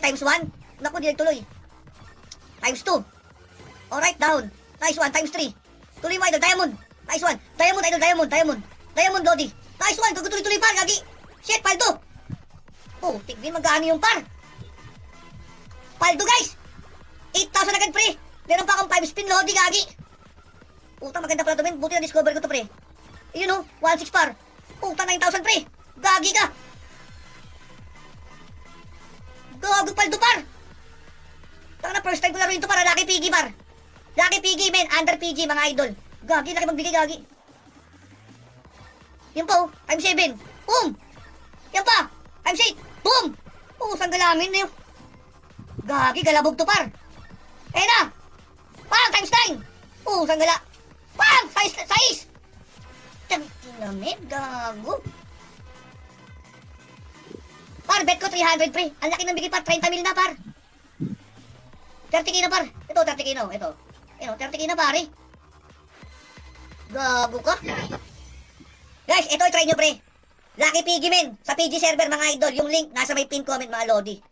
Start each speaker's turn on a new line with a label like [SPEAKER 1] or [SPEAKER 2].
[SPEAKER 1] Okay, times 1. Naku, di tuloy. Times 2. Alright, down. Nice one, times 3. Tuloy mo, idol, diamond. Nice one. Diamond, idol, diamond, diamond. Diamond, Lodi. Nice one, tuloy-tuloy par, gagi. Shit, paldo. Oh, tignan magkano yung par. Paldo, guys. 8,000 agad, pre. Meron pa akong 5 spin, Lodi, gagi. Puta, maganda pala ito, men. Buti na-discover ko to, pre. Yun, oh, 1,600 par. Puta, 9,000, pre. Gagi ka. Gago, paldo, par. Taka na, first time ko laro ito, para Lucky Piggy, par. Lucky Piggy, men. Under PG, mga idol. Gagi, laki magbigay, gagi. Yan pa, oh. Times 7. Boom. Yan pa. Times 8. Boom. Oh, saan galamin na yun? Gagi, galabog to, par. Eh na. Pang, times 9. Oh, saan gala? Pang, size. Tinamin, gago. Par, bet ko 300, pre. Ang laki ng bigay, par. 30 mil na, par. 30k na, par. Ito, 30k na, oh. Ito. Ito, 30k na, pare. Gago ka. Guys, ito, try nyo, pre. Lucky Piggy, men. Sa PG server, mga idol. Yung link, nasa may pin comment, mga Lodi.